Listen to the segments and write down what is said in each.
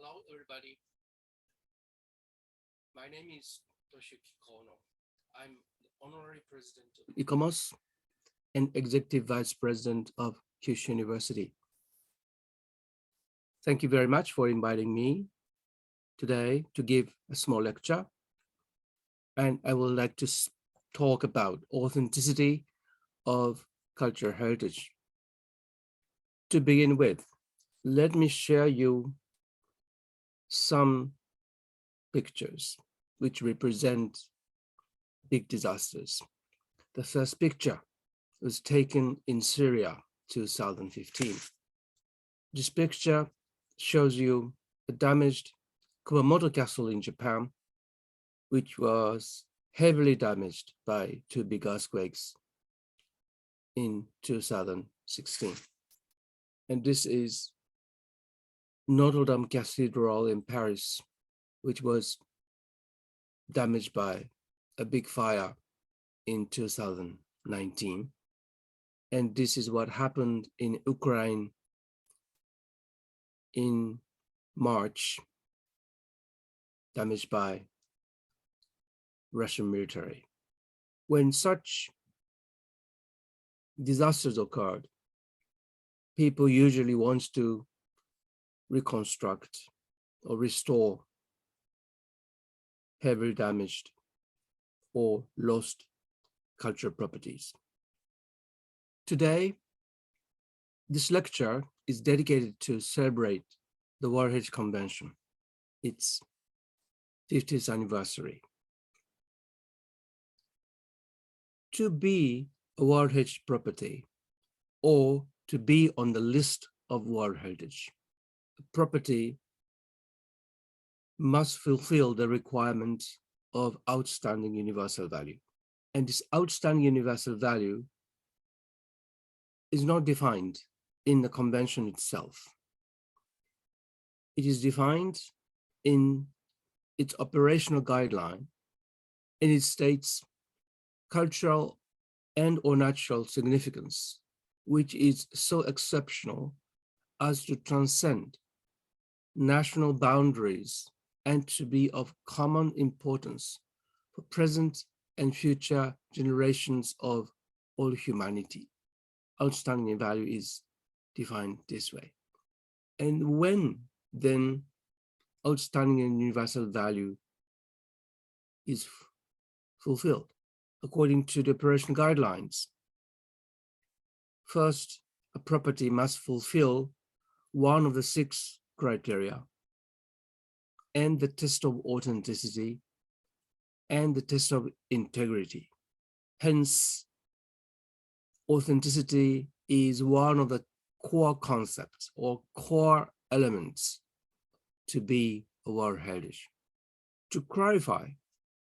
Hello, everybody. My name is Toshiyuki Kono. I'm the honorary president of ICOMOS and executive vice president of Kyushu University. Thank you very much for inviting me today to give a small lecture. And I would like to talk about authenticity of cultural heritage. To begin with, let me share you some pictures which represent big disasters. The first picture was taken in Syria, 2015. This picture shows you a damaged Kumamoto Castle in Japan, which was heavily damaged by two big earthquakes in 2016. And this is Notre Dame Cathedral in Paris, which was damaged by a big fire in 2019. And this is what happened in Ukraine in March, damaged by Russian military. When such disasters occurred, people usually want to reconstruct or restore heavily damaged or lost cultural properties. Today, this lecture is dedicated to celebrate the World Heritage Convention, its 50th anniversary. To be a World Heritage property or to be on the list of World Heritage, a property must fulfill the requirements of outstanding universal value. And this outstanding universal value is not defined in the convention itself. It is defined in its operational guideline, and it states cultural and or natural significance, which is so exceptional as to transcend national boundaries and to be of common importance for present and future generations of all humanity. Outstanding value is defined this way. And when then outstanding and universal value is fulfilled according to the operational guidelines? First, a property must fulfill one of the 6 criteria, and the test of authenticity and the test of integrity. Hence, authenticity is one of the core concepts or core elements to be a World Heritage. To clarify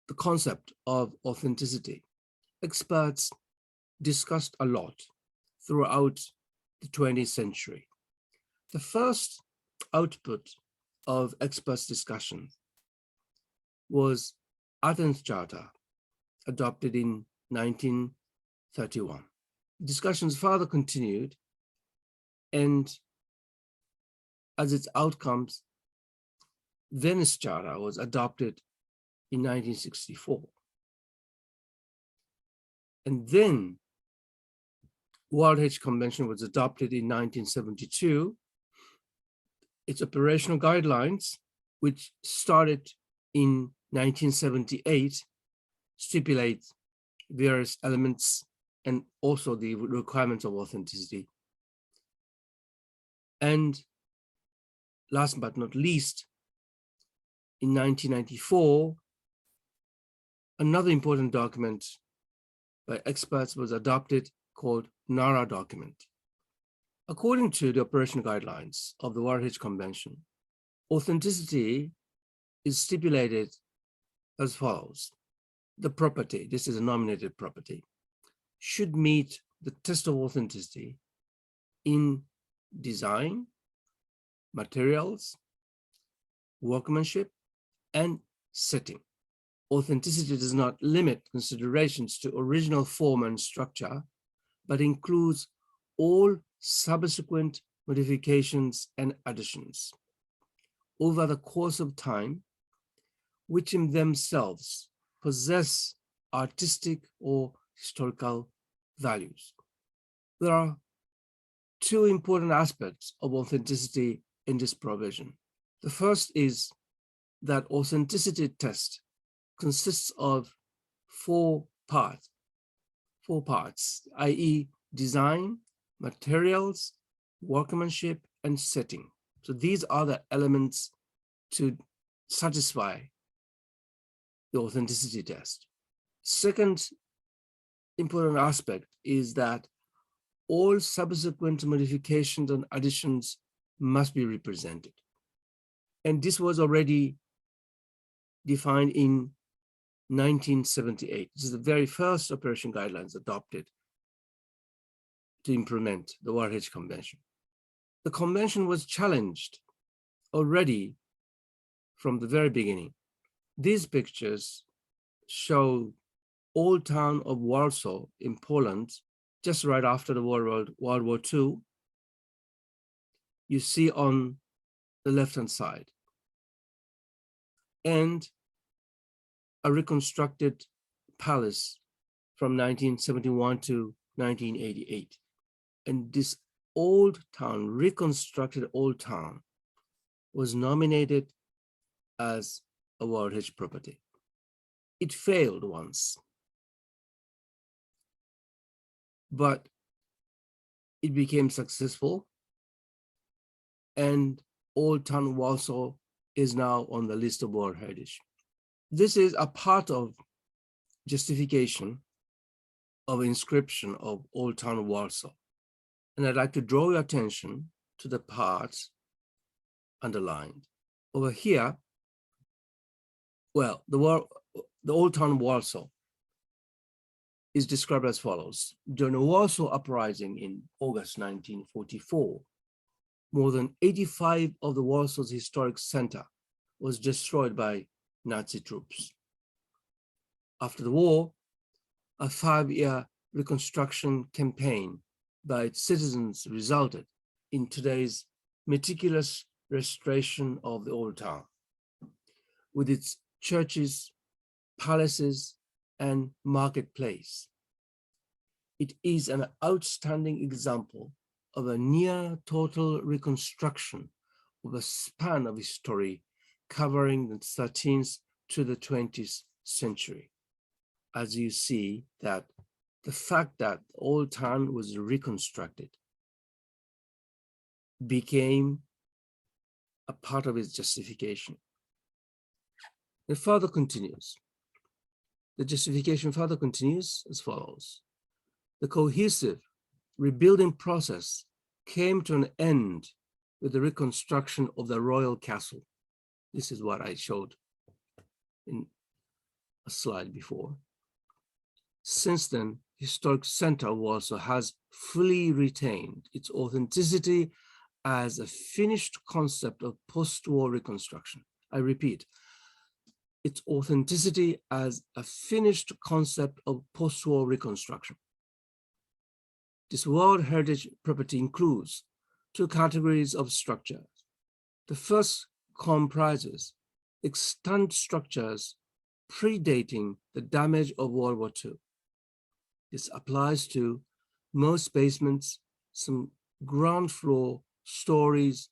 the concept of authenticity, experts discussed a lot throughout the 20th century. The first output of experts' discussion was Athens Charter, adopted in 1931. Discussions further continued, and as its outcomes, Venice Charter was adopted in 1964. And then World Heritage Convention was adopted in 1972. Its operational guidelines, which started in 1978, stipulate various elements and also the requirements of authenticity. And last but not least, in 1994, another important document by experts was adopted called NARA document. According to the operational guidelines of the World Heritage Convention, authenticity is stipulated as follows. The property, this is a nominated property, should meet the test of authenticity in design, materials, workmanship, and setting. Authenticity does not limit considerations to original form and structure, but includes all subsequent modifications and additions. over the course of time, which in themselves possess artistic or historical values. There are two important aspects of authenticity in this provision. The first is that authenticity test consists of four parts, i.e. design, materials, workmanship, and setting. So these are the elements to satisfy the authenticity test. Second important aspect is that all subsequent modifications and additions must be represented. And this was already defined in 1978. This is the very first operation guidelines adopted to implement the World Heritage Convention. The convention was challenged already from the very beginning. These pictures show Old Town of Warsaw in Poland, just right after the World War II. You see on the left-hand side, and a reconstructed palace from 1971 to 1988. And this old town, reconstructed old town, was nominated as a World Heritage Property. It failed once, but it became successful, and Old Town Warsaw is now on the list of World Heritage. This is a part of justification of inscription of Old Town Warsaw. And I'd like to draw your attention to the parts underlined. Over here, well, the Old Town Warsaw is described as follows. During the Warsaw Uprising in August 1944, more than 85 of the Warsaw's historic center was destroyed by Nazi troops. After the war, a 5-year reconstruction campaign by its citizens resulted in today's meticulous restoration of the old town, with its churches, palaces, and marketplace. It is an outstanding example of a near total reconstruction of a span of history covering the 13th to the 20th century. As you see, that the fact that the old town was reconstructed became a part of its justification. It further continues. The justification further continues as follows. The cohesive rebuilding process came to an end with the reconstruction of the royal castle. This is what I showed in a slide before. Since then, historic center of Warsaw has fully retained its authenticity as a finished concept of post-war reconstruction. I repeat, its authenticity as a finished concept of post-war reconstruction. This World Heritage Property includes two categories of structures. The first comprises extant structures predating the damage of World War II. This applies to most basements, some ground floor stories,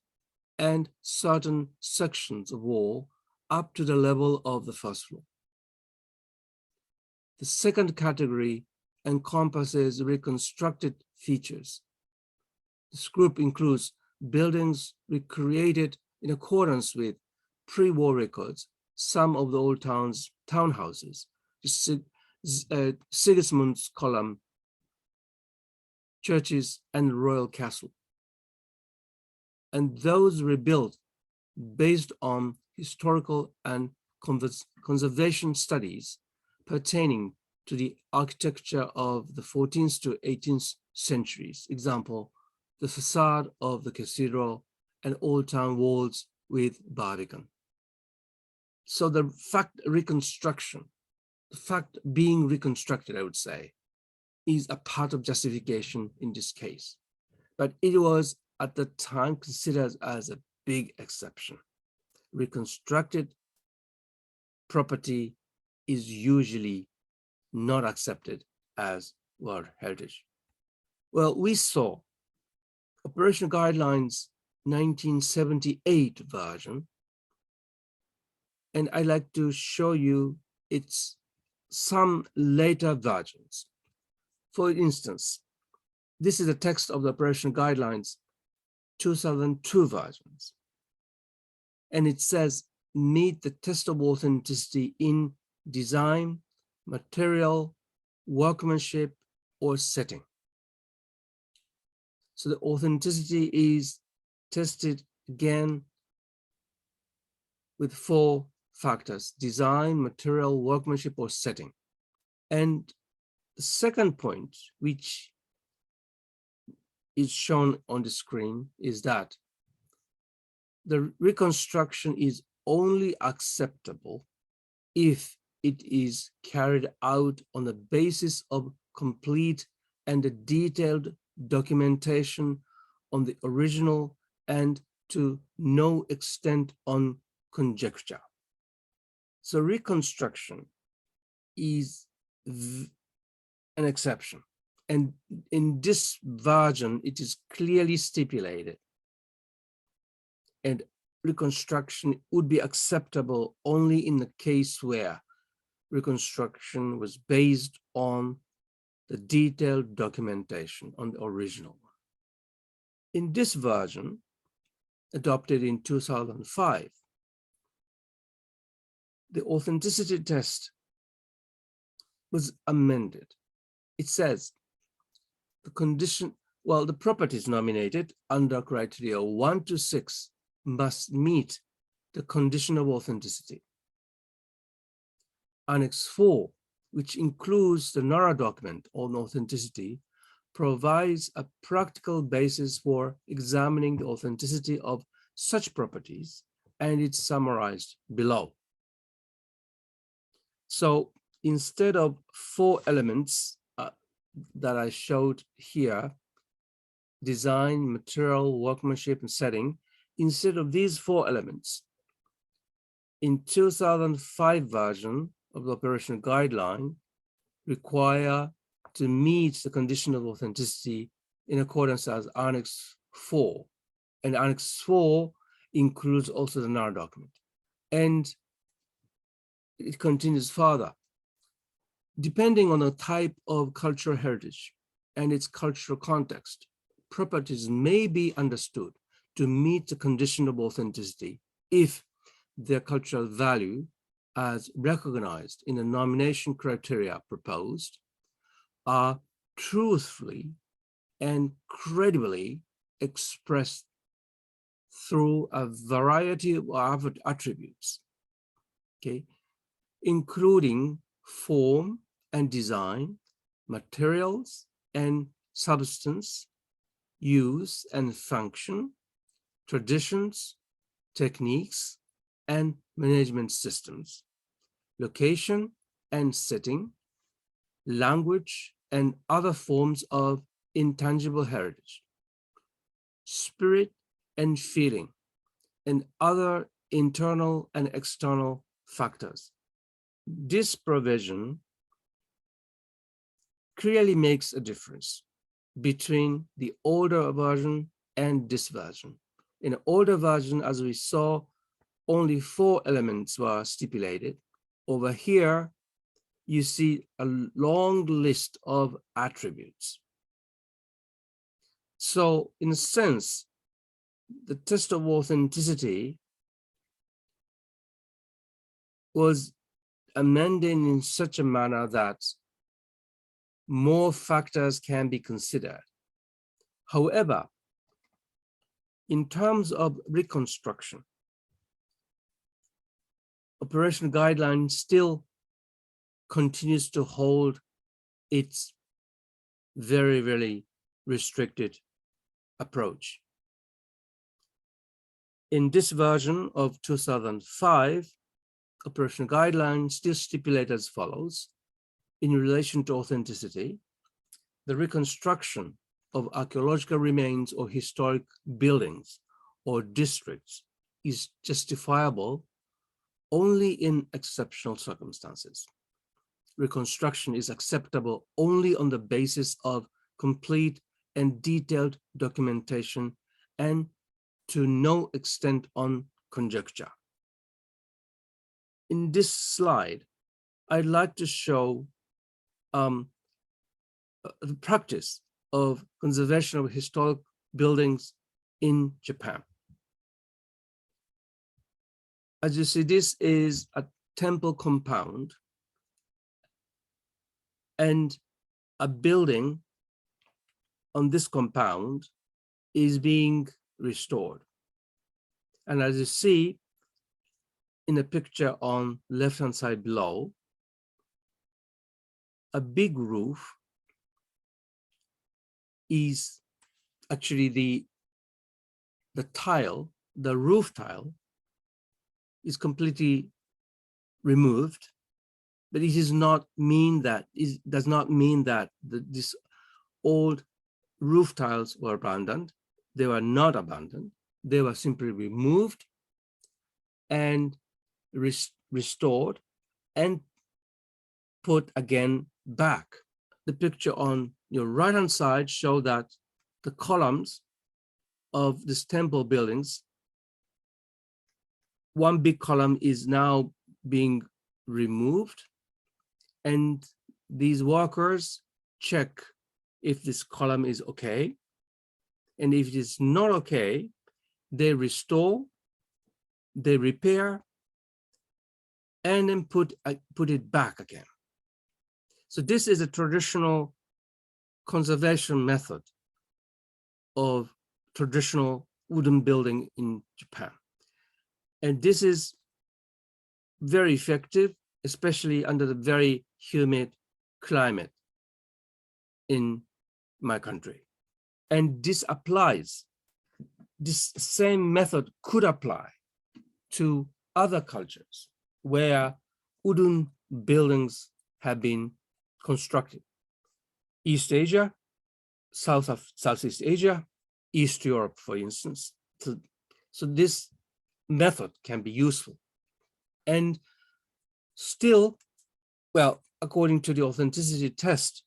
and certain sections of wall up to the level of the first floor. The second category encompasses reconstructed features. This group includes buildings recreated in accordance with pre-war records, some of the old town's townhouses, Sigismund's column, churches, and royal castle. And those rebuilt based on historical and conservation studies pertaining to the architecture of the 14th to 18th centuries. Example, the facade of the cathedral and old town walls with Barbican. So the fact reconstruction, the fact being reconstructed, I would say, is a part of justification in this case. But it was at the time considered as a big exception. reconstructed property is usually not accepted as World Heritage. Well, we saw Operational Guidelines 1978 version, and I'd like to show you its some later versions. For instance, this is the text of the Operational Guidelines 2002 versions. And it says, meet the test of authenticity in design, material, workmanship, or setting. So the authenticity is tested again with 4 factors: design, material, workmanship, or setting. And the second point, which is shown on the screen, is that the reconstruction is only acceptable if it is carried out on the basis of complete and detailed documentation on the original and to no extent on conjecture. So reconstruction is an exception. And in this version, it is clearly stipulated. And reconstruction would be acceptable only in the case where reconstruction was based on the detailed documentation on the original one. In this version, adopted in 2005, the authenticity test was amended. It says the condition, well, the properties nominated under criteria 1 to 6 must meet the condition of authenticity. Annex 4, which includes the NARA document on authenticity, provides a practical basis for examining the authenticity of such properties, and it's summarized below. So instead of 4 elements that I showed here, design, material, workmanship, and setting, instead of these 4 elements, in 2005 version of the operational guideline, require to meet the condition of authenticity in accordance as Annex 4. And Annex 4 includes also the NAR document. And it continues further. Depending on the type of cultural heritage and its cultural context, properties may be understood to meet the condition of authenticity if their cultural value, as recognized in the nomination criteria proposed, are truthfully and credibly expressed through a variety of attributes, okay, including form and design, materials and substance, use and function, traditions, techniques, and management systems, location and setting, language and other forms of intangible heritage, spirit and feeling, and other internal and external factors. This provision clearly makes a difference between the older version and this version. In the older version, as we saw, only 4 elements were stipulated. Over here, you see a long list of attributes. So in a sense, the test of authenticity was amended in such a manner that more factors can be considered. However, in terms of reconstruction, operational guideline still continues to hold its very, very restricted approach. In this version of 2005, operational guidelines still stipulate as follows. In relation to authenticity, the reconstruction of archaeological remains or historic buildings or districts is justifiable only in exceptional circumstances. Reconstruction is acceptable only on the basis of complete and detailed documentation and to no extent on conjecture. In this slide, I'd like to show the practice of conservation of historic buildings in Japan. As you see, this is a temple compound, and a building on this compound is being restored. And as you see in the picture on left-hand side below, a big roof is actually the tile, the roof tile is completely removed, but it does not mean that this old roof tiles were abandoned. They were not abandoned. They were simply removed and restored and put again back. The picture on your right-hand side show that the columns of this temple buildings, one big column is now being removed, and these workers check if this column is okay. And if it is not okay, they restore, they repair, and then put it back again. So this is a traditional conservation method of traditional wooden building in Japan. And this is very effective, especially under the very humid climate in my country. And this same method could apply to other cultures where wooden buildings have been constructed. East Asia, Southeast Asia, East Europe, for instance. So this method can be useful. And still, well, according to the authenticity test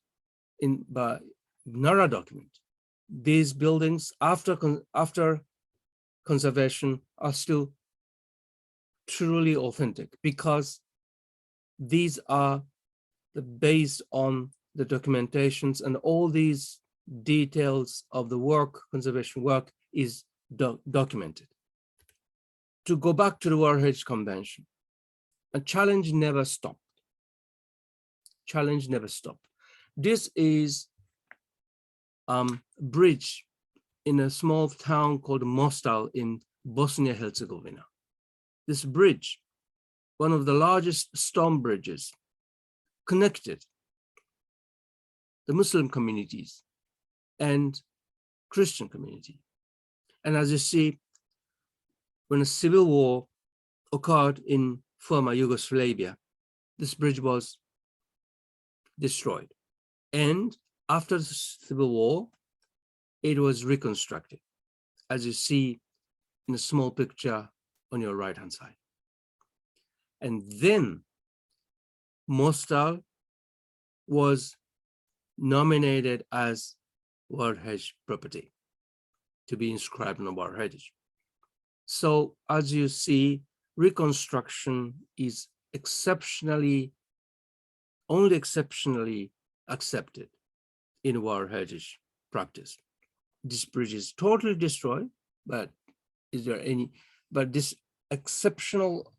by NARA document, these buildings after conservation are still truly authentic, because these are based on the documentations, and all these details of the work, conservation work, is documented. To go back to the World Heritage Convention, a challenge never stopped. Challenge never stopped. This is a bridge in a small town called Mostar in Bosnia-Herzegovina. This bridge, one of the largest stone bridges, connected the Muslim communities and Christian community. And as you see, when a civil war occurred in former Yugoslavia, this bridge was destroyed. And after the civil war, it was reconstructed, as you see in a small picture on your right-hand side. And then Mostar was nominated as World Heritage Property to be inscribed on the World Heritage. So as you see, reconstruction is only exceptionally accepted in World Heritage practice. This bridge is totally destroyed, but this exceptional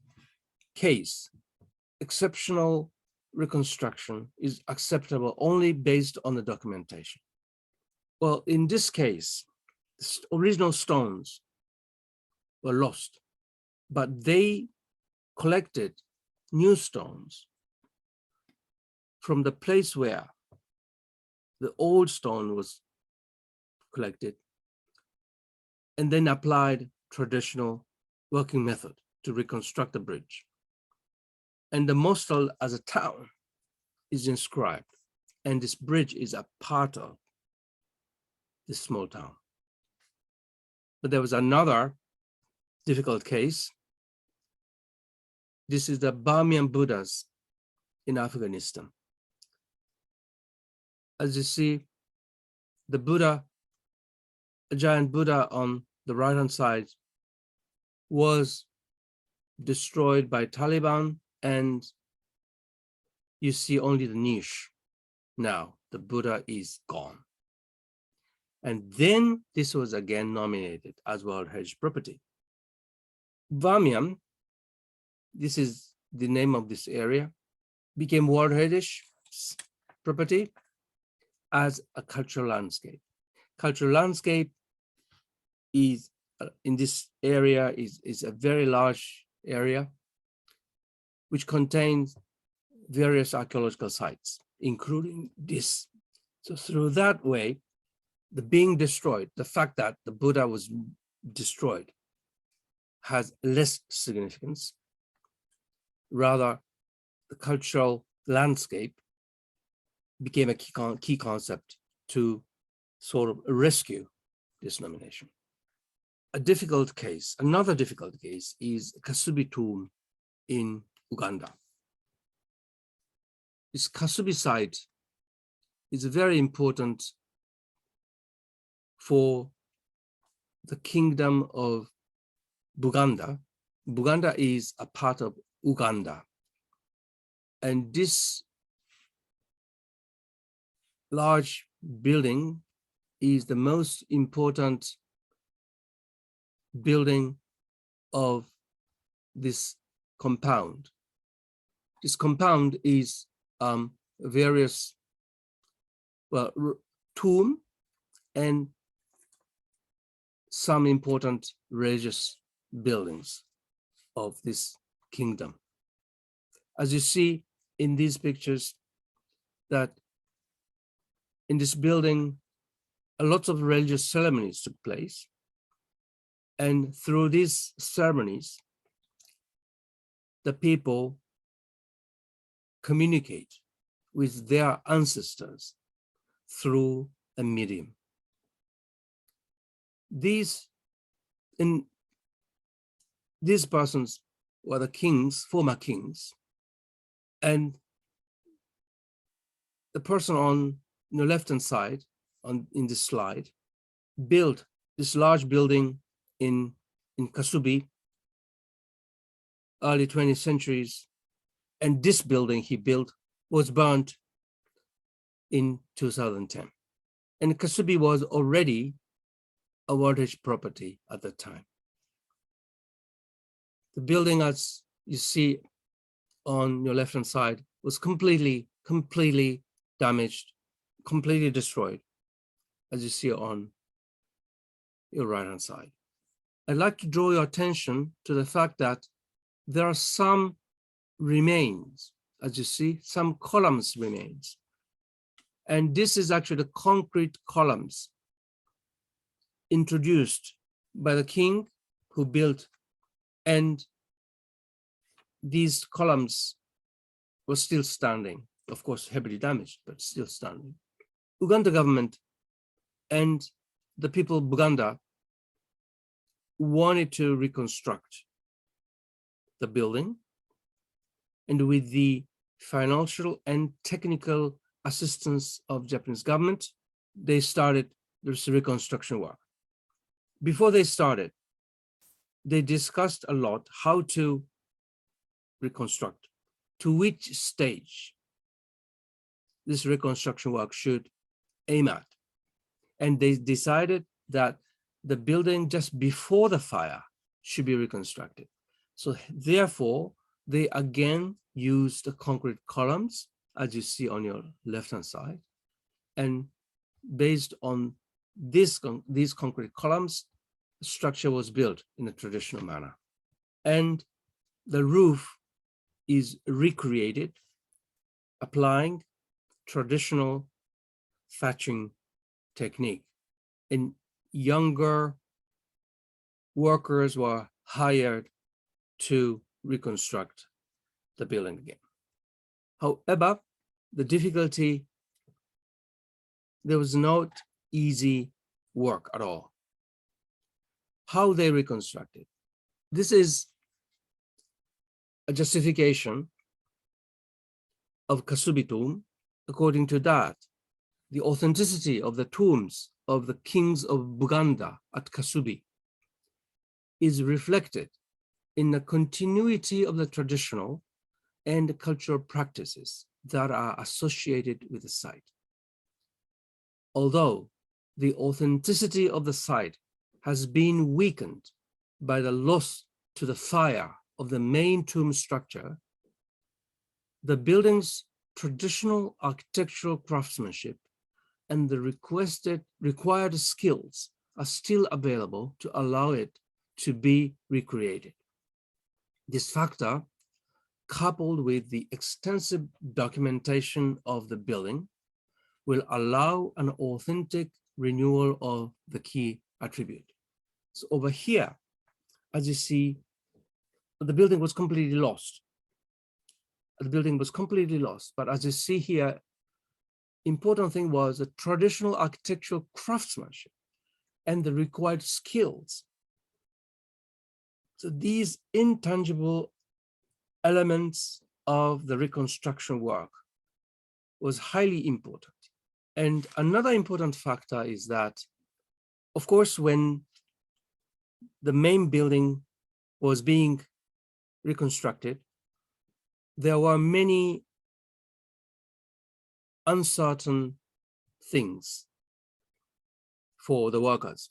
case, exceptional reconstruction is acceptable only based on the documentation. Well, in this case, the original stones were lost, but they collected new stones from the place where the old stone was collected, and then applied traditional working method to reconstruct the bridge. And the Mostar as a town is inscribed, and this bridge is a part of this small town. But there was another difficult case. This is the Bamian Buddhas in Afghanistan. As you see, the Buddha, a giant Buddha on the right-hand side, was destroyed by Taliban, and you see only the niche. Now the Buddha is gone. And then this was again nominated as World Heritage Property. Bamian, this is the name of this area, became World Heritage Property as a cultural landscape. Cultural landscape is in this area is a very large area which contains various archaeological sites, including this. So through that way, the being destroyed, the fact that the Buddha was destroyed, has less significance. Rather, the cultural landscape became a key concept to sort of rescue this nomination. A difficult case, another difficult case, is Kasubi tomb in Uganda. This Kasubi site is very important for the kingdom of Buganda. Buganda is a part of Uganda. And this large building is the most important building of this compound. This compound is various, well, tomb and some important religious buildings of this kingdom. As you see in these pictures, that in this building, a lot of religious ceremonies took place. And through these ceremonies, the people communicate with their ancestors through a medium. These persons were the kings, former kings, and the person on the left-hand side in this slide built this large building in Kasubi, early 20th centuries, and this building he built was burnt in 2010. And Kasubi was already a World Heritage property at the time. The building, as you see on your left-hand side, was completely damaged, completely destroyed, as you see on your right-hand side. I'd like to draw your attention to the fact that there are some remains, as you see, some columns remains. And this is actually the concrete columns introduced by the king who built, and these columns were still standing, of course, heavily damaged, but still standing. Uganda government and the people of Buganda wanted to reconstruct the building, and with the financial and technical assistance of Japanese government, they started this reconstruction work. Before they started, they discussed a lot how to reconstruct, to which stage this reconstruction work should aim at. And they decided that the building just before the fire should be reconstructed. So therefore, they again used the concrete columns, as you see on your left-hand side. And based on these concrete columns, the structure was built in a traditional manner. And the roof is recreated, applying traditional thatching technique. And younger workers were hired to reconstruct the building again. However, the difficulty, there was not easy work at all. How they reconstructed. this is a justification of Kasubi tomb. According to that, the authenticity of the tombs of the kings of Buganda at Kasubi is reflected in the continuity of the traditional and cultural practices that are associated with the site. Although the authenticity of the site has been weakened by the loss to the fire of the main tomb structure, the building's traditional architectural craftsmanship and the required skills are still available to allow it to be recreated. This factor, coupled with the extensive documentation of the building, will allow an authentic renewal of the key attribute. So over here, as you see, the building was completely lost. The building was completely lost, but as you see here, important thing was the traditional architectural craftsmanship and the required skills. So these intangible elements of the reconstruction work was highly important. And another important factor is that, of course, when the main building was being reconstructed, there were many uncertain things for the workers.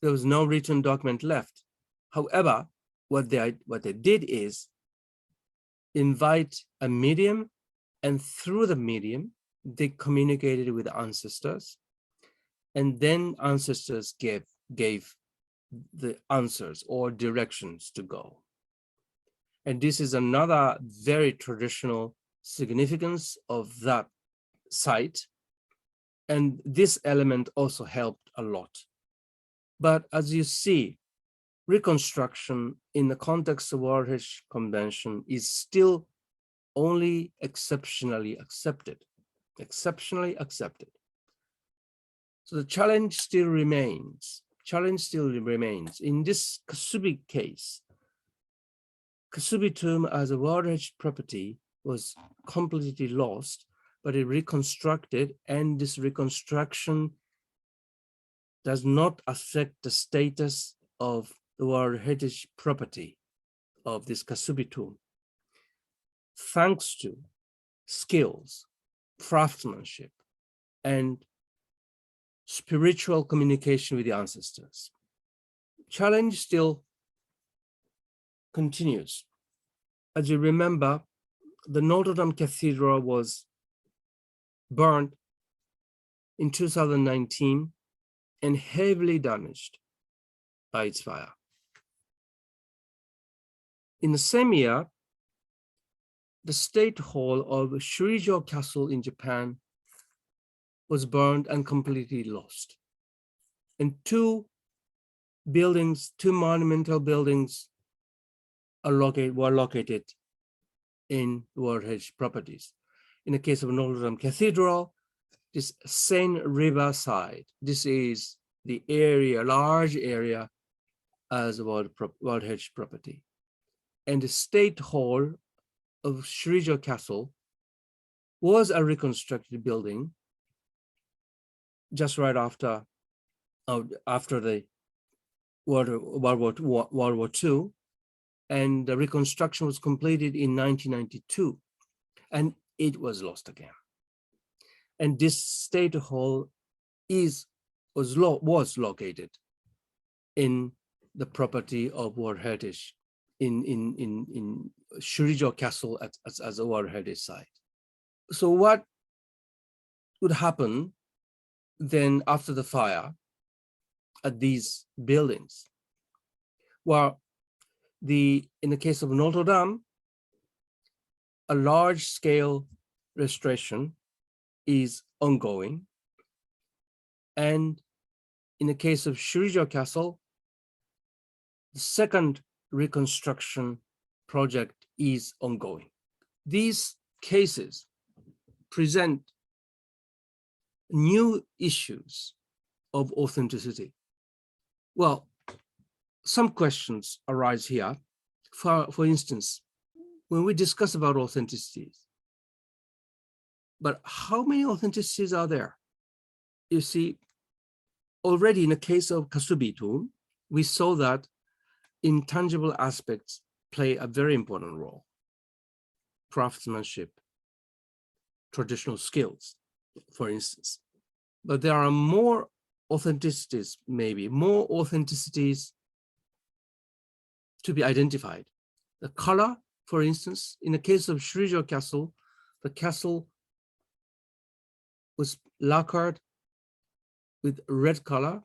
There was no written document left. However, what they did is invite a medium, and through the medium, they communicated with the ancestors, and then ancestors gave the answers or directions to go. And this is another very traditional significance of that site. And this element also helped a lot. But as you see, reconstruction in the context of World Heritage Convention is still only exceptionally accepted. So the challenge still remains. In this Kasubi case, Kasubi tomb as a World Heritage property was completely lost, but it reconstructed, and this reconstruction does not affect the status of the World Heritage property of this Kasubi tomb. Thanks to skills, craftsmanship, and spiritual communication with the ancestors. Challenge still continues. As you remember, the Notre Dame Cathedral was burned in 2019 and heavily damaged by its fire. In the same year, the State Hall of Shurijo Castle in Japan was burned and completely lost. And two monumental buildings were located in World Heritage properties. In the case of Notre Dame Cathedral, this Seine River side, this is the area, large area as a World Heritage property. And the State Hall of Shurijo Castle was a reconstructed building just right after the World War II, and the reconstruction was completed in 1992, and it was lost again. And this State Hall was located in the property of World Heritage in Shurijo Castle as a World Heritage site. So what would happen then after the fire at these buildings? Well, in the case of Notre Dame, a large-scale restoration is ongoing. And in the case of Shurijo Castle, the second reconstruction project is ongoing. These cases present new issues of authenticity. Well, some questions arise here. For instance, when we discuss about authenticities, but how many authenticities are there? You see, already in the case of Kasubi tomb, we saw that intangible aspects play a very important role. Craftsmanship, traditional skills, for instance. But there are more authenticities, maybe more authenticities to be identified. The color, for instance, in the case of Shurijo Castle, the castle was lacquered with red color,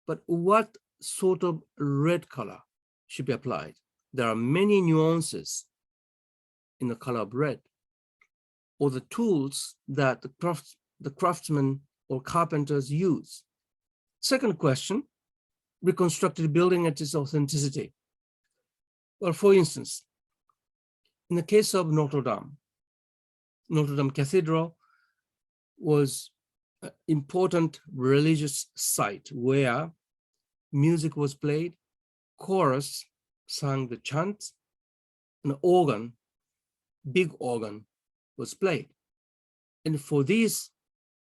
but what sort of red color should be applied? There are many nuances in the color of red, or the tools that the craftsmen or carpenters use. Second question, reconstructed building and its authenticity. Well, for instance, in the case of Notre Dame Cathedral was an important religious site where music was played, chorus sang the chant, and organ, big organ was played. And for this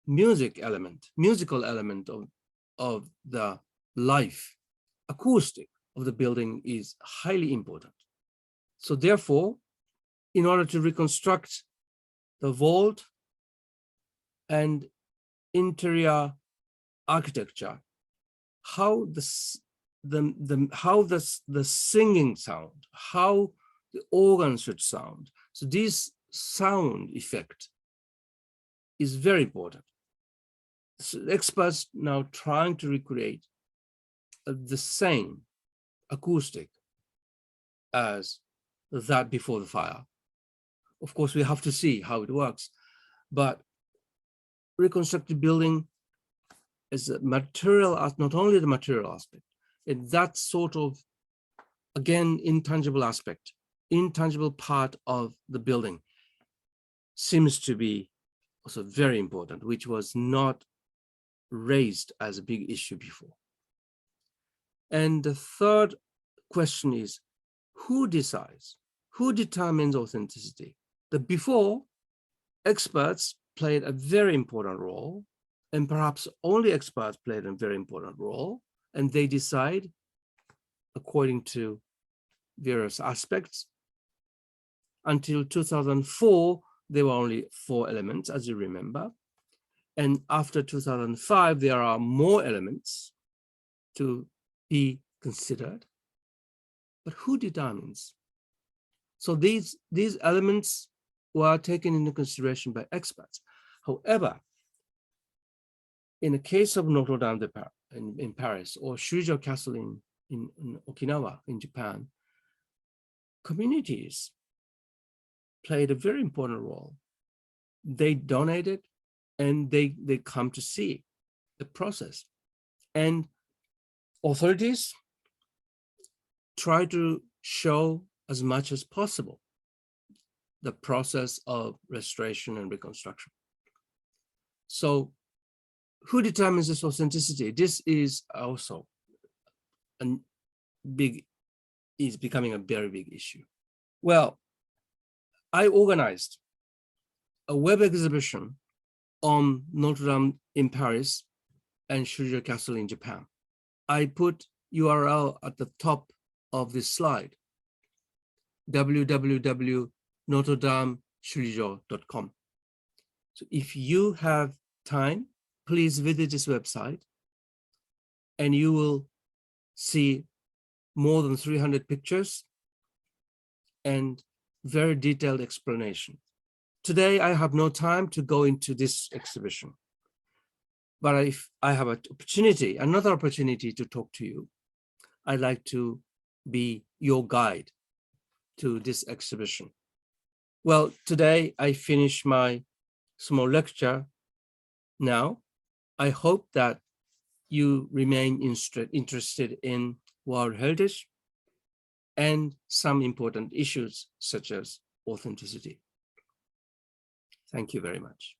musical element of the life, acoustic of the building is highly important. So therefore, in order to reconstruct the vault and interior architecture, how the singing sound, how the organ should sound. So this sound effect is very important. So experts now trying to recreate the same acoustic as that before the fire. Of course, we have to see how it works, but reconstructed building is a material, not only the material aspect, and that sort of, again, intangible aspect, intangible part of the building seems to be also very important, which was not raised as a big issue before. And the third question is, who decides? Who determines authenticity? The before, experts played a very important role, and perhaps only experts played a very important role, and they decide according to various aspects. Until 2004, there were only 4 elements, as you remember. And after 2005, there are more elements to be considered. But who determines? So these elements were taken into consideration by experts. However, in the case of Notre Dame in Paris or Shurijo Castle in Okinawa in Japan, communities played a very important role. They donated and they come to see the process. And authorities try to show as much as possible the process of restoration and reconstruction. So who determines this authenticity? This is also is becoming a very big issue. Well, I organized a web exhibition on Notre Dame in Paris and Shurijo Castle in Japan. I put URL at the top of this slide, www.notredameshurijo.com. So if you have time, please visit this website and you will see more than 300 pictures and very detailed explanation. Today, I have no time to go into this exhibition, but if I have another opportunity to talk to you, I'd like to be your guide to this exhibition. Well, today I finish my small lecture now. I hope that you remain interested in World Heritage and some important issues such as authenticity. Thank you very much.